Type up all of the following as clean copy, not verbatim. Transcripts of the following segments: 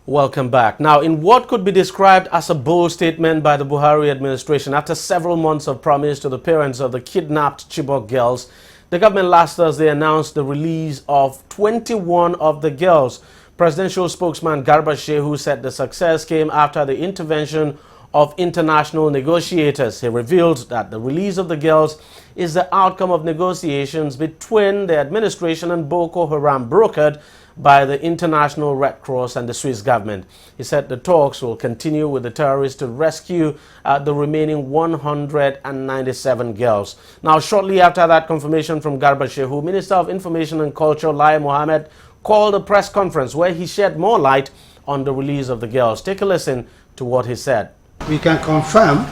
Welcome back. Now, in what could be described as a bold statement by the Buhari administration, after several months of promise to the parents of the kidnapped Chibok girls, the government last Thursday announced the release of 21 of the girls. Presidential spokesman Garba Shehu said the success came after the intervention of international negotiators. He revealed that the release of the girls is the outcome of negotiations between the administration and Boko Haram, brokered by the International Red Cross and the Swiss government. He said the talks will continue with the terrorists to rescue the remaining 197 girls. Now, shortly after that confirmation from Garba Shehu, Minister of Information and Culture Lai Mohammed called a press conference where he shed more light on the release of the girls. Take a listen to what he said. We can confirm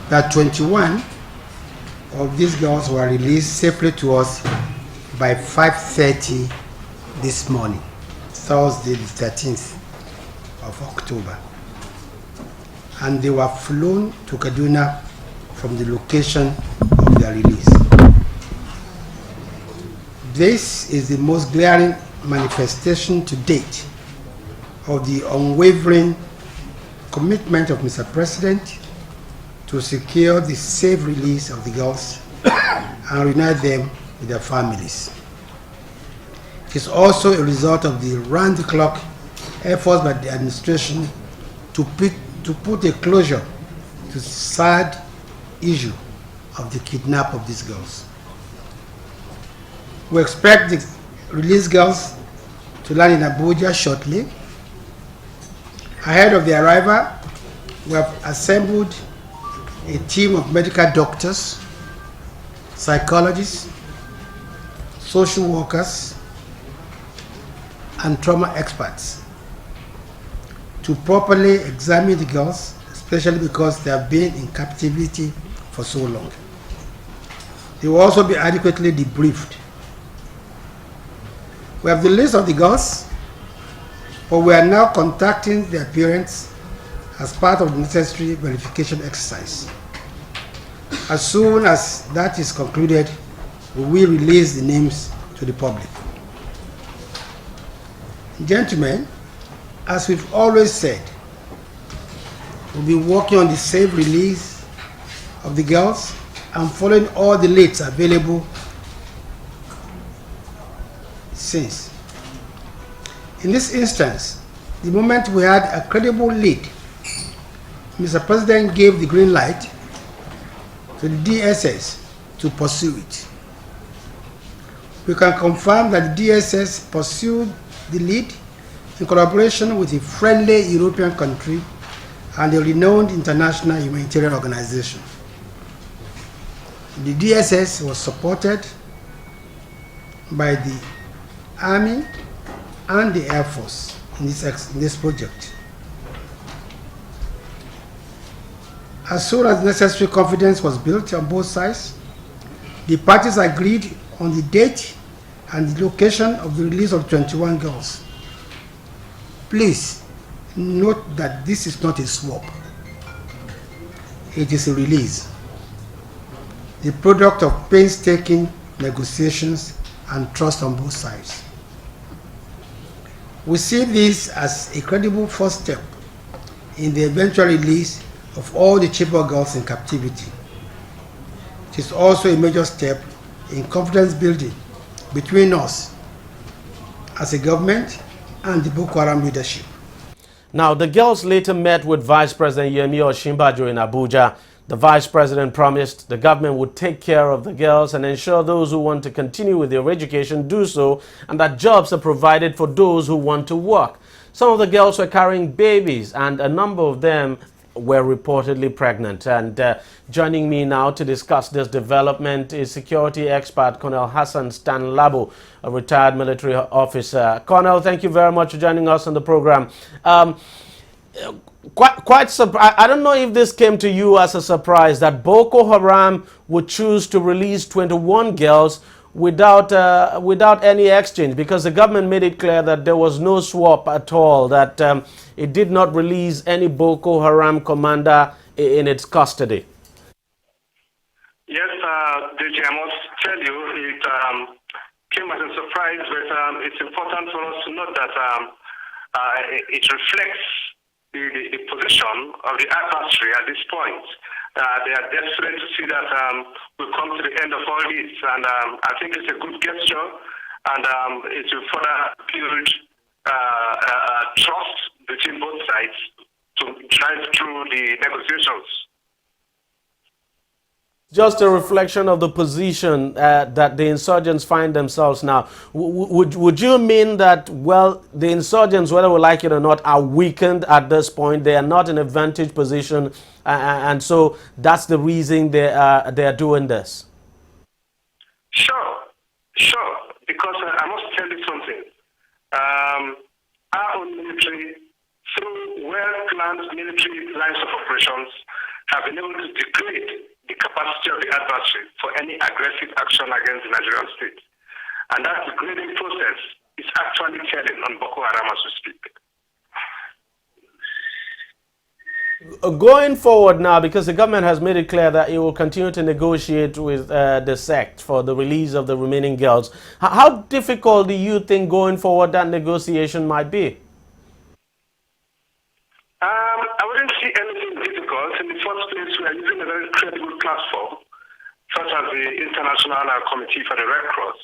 that 21 of these girls were released safely to us by 5:30 this morning, Thursday the 13th of October. And they were flown to Kaduna from the location of their release. This is the most glaring manifestation to date of the unwavering commitment of Mr. President to secure the safe release of the girls and reunite them with their families. It is also a result of the round-the-clock efforts by the administration to put a closure to the sad issue of the kidnap of these girls. We expect the released girls to land in Abuja shortly. Ahead of their arrival, we have assembled a team of medical doctors, psychologists, social workers, and trauma experts to properly examine the girls, especially because they have been in captivity for so long. They will also be adequately debriefed. We have the list of the girls, but we are now contacting their parents as part of the necessary verification exercise. As soon as that is concluded, we will release the names to the public. Gentlemen, as we've always said, we'll be working on the safe release of the girls and following all the leads available since. In this instance, the moment we had a credible lead, Mr. President gave the green light to the DSS to pursue it. We can confirm that the DSS pursued the lead in collaboration with a friendly European country and a renowned international humanitarian organization. The DSS was supported by the Army and the Air Force in this project. As soon as necessary confidence was built on both sides, the parties agreed on the date and the location of the release of 21 girls. Please note that this is not a swap. It is a release, the product of painstaking negotiations and trust on both sides. We see this as a credible first step in the eventual release of all the Chibok girls in captivity. It is also a major step in confidence building between us as a government and the Boko Haram leadership. Now, the girls later met with Vice President Yemi Osinbajo in Abuja. The Vice President promised the government would take care of the girls and ensure those who want to continue with their education do so, and that jobs are provided for those who want to work. Some of the girls were carrying babies, and a number of them were reportedly pregnant. And joining me now to discuss this development is security expert Colonel Hassan Stanlabo, a retired military officer. Colonel, thank you very much for joining us on the program. Quite surprised. I don't know if this came to you as a surprise that Boko Haram would choose to release 21 girls without any exchange, because the government made it clear that there was no swap at all, that it did not release any Boko Haram commander in its custody. Yes, DG, I must tell you, it came as a surprise, but it's important for us to note that it reflects the position of the adversary at this point. They are desperate to see that we'll come to the end of all this, and I think it's a good gesture, and it will further build trust between both sides to drive through the negotiations. Just a reflection of the position that the insurgents find themselves now. Would you mean that, well, the insurgents, whether we like it or not, are weakened at this point? They are not in a vantage position, and so that's the reason they are doing this? Sure, because I must tell you something. Our own military, through well-planned military lines of operations, have been able to degrade the capacity of the adversary for any aggressive action against the Nigerian state. And that degrading process is actually telling on Boko Haram as we speak. Going forward now, because the government has made it clear that it will continue to negotiate with the sect for the release of the remaining girls, how difficult do you think going forward that negotiation might be? I wouldn't see anything difficult. In the first place, we are using a very credible platform, such as the International Committee for the Red Cross.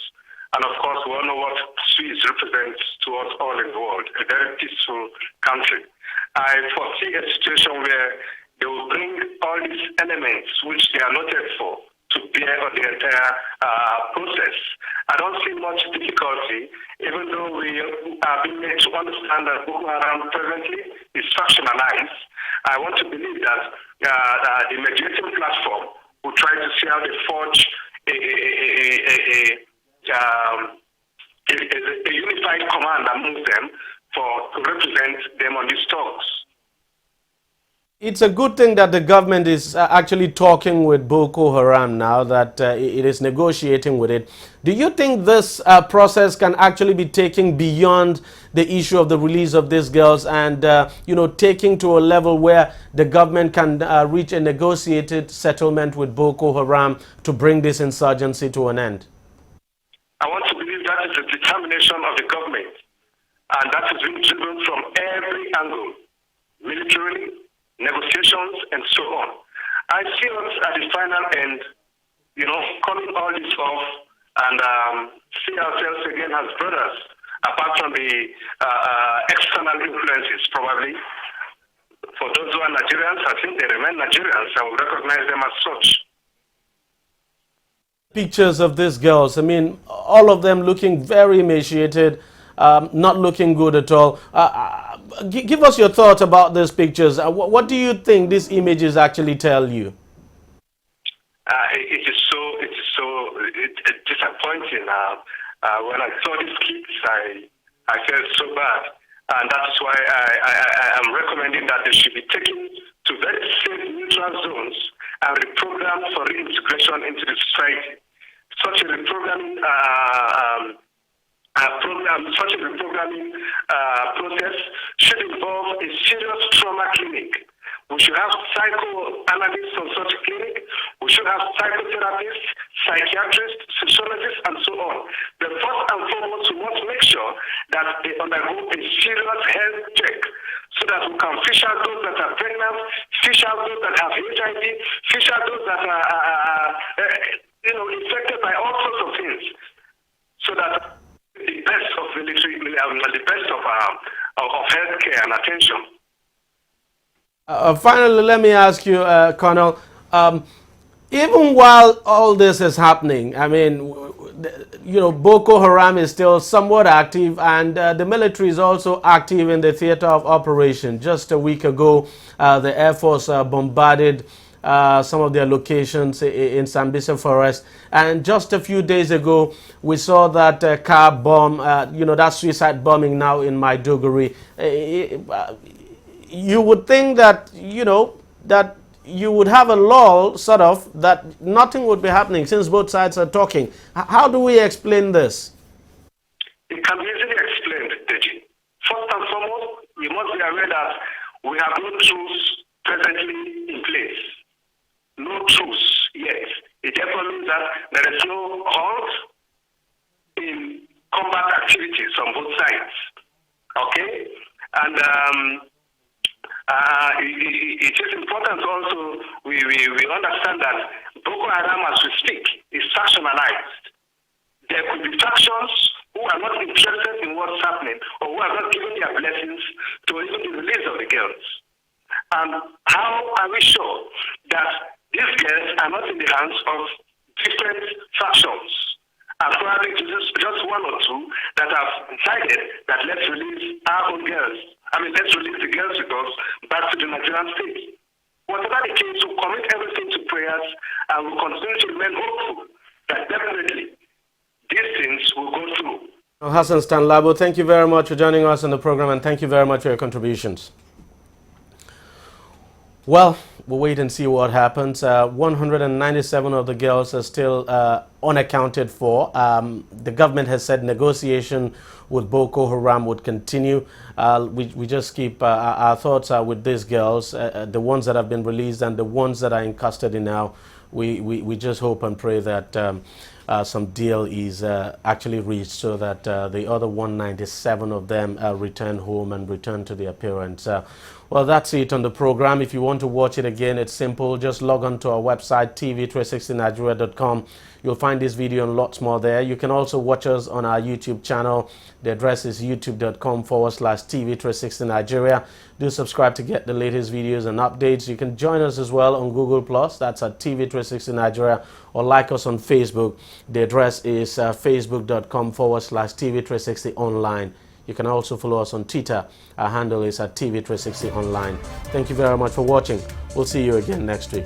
And of course, we all know what Swiss represents to us all in the world, a very peaceful country. I foresee a situation where they will bring all these elements which they are noted for to bear on the entire process. I don't see much difficulty, even though we are being made to understand that Boko Haram presently is factionalized. I want to believe that the mediating platform will try to see how they forge a unified command among them to represent them on these talks. It's a good thing that the government is actually talking with Boko Haram now, that it is negotiating with it. Do you think this process can actually be taken beyond the issue of the release of these girls and, taking to a level where the government can reach a negotiated settlement with Boko Haram to bring this insurgency to an end? I want to believe that is the determination of the government, and that is being driven from every angle, militarily, negotiations, and so on. I see us at the final end, calling all this off and see ourselves again as brothers, apart from the external influences, probably. For those who are Nigerians, I think they remain Nigerians and we recognize them as such. Pictures of these girls, I mean, all of them looking very emaciated, not looking good at all. Give us your thoughts about these pictures. What do you think these images actually tell you? It is so disappointing. When I saw these kids, I felt so bad, and that's why I am recommending that they should be taken to very safe neutral zones and reprogrammed for reintegration into the society. Such a reprogramming process should involve a serious trauma clinic. We should have psychoanalysts on such a clinic. We should have psychotherapists, psychiatrists, sociologists, and so on. But first and foremost, we must make sure that they undergo a serious health check so that we can fish out those that are pregnant, fish out those that have HIV, fish out those that are infected by all sorts of things, so that the best of military, the best of healthcare and attention. Finally, let me ask you, Colonel, even while all this is happening, I mean, Boko Haram is still somewhat active, and the military is also active in the theater of operation. Just a week ago, the Air Force bombarded some of their locations in Sambisa Forest. And just a few days ago, we saw that car bomb, that suicide bombing now in Maiduguri. You would think that, that you would have a lull, sort of, that nothing would be happening since both sides are talking. How do we explain this? It can be easily explained, DEJI. First and foremost, you must be aware that we have no truce presently in place. No truce yet. It therefore means that there is no halt in combat activities on both sides. Okay? And it is important also we understand that Boko Haram, as we speak, is factionalized. There could be factions who are not interested in what's happening or who are not giving their blessings to even the release of the girls. And how are we sure that these girls are not in the hands of different factions? And probably just one or two that have decided that let's release our own girls. Let's release the girls with us back to the Nigerian state. Whatever the case, we'll commit everything to prayers and we'll continue to remain hopeful that definitely these things will go through. Hassan Stanlabo, thank you very much for joining us on the program, and thank you very much for your contributions. Well, we'll wait and see what happens. 197 of the girls are still unaccounted for. The government has said negotiation with Boko Haram would continue. We just keep our thoughts are with these girls, the ones that have been released and the ones that are in custody now. We just hope and pray that some deal is actually reached so that the other 197 of them return home and return to their parents. Well, that's it on the program. If you want to watch it again, it's simple. Just log on to our website, tv360nigeria.com. You'll find this video and lots more there. You can also watch us on our YouTube channel. The address is youtube.com/TV360Nigeria. Do subscribe to get the latest videos and updates. You can join us as well on Google+. That's at TV360 Nigeria. Or like us on Facebook. The address is facebook.com/TV360 online. You can also follow us on Twitter. Our handle is at TV360 online. Thank you very much for watching. We'll see you again next week.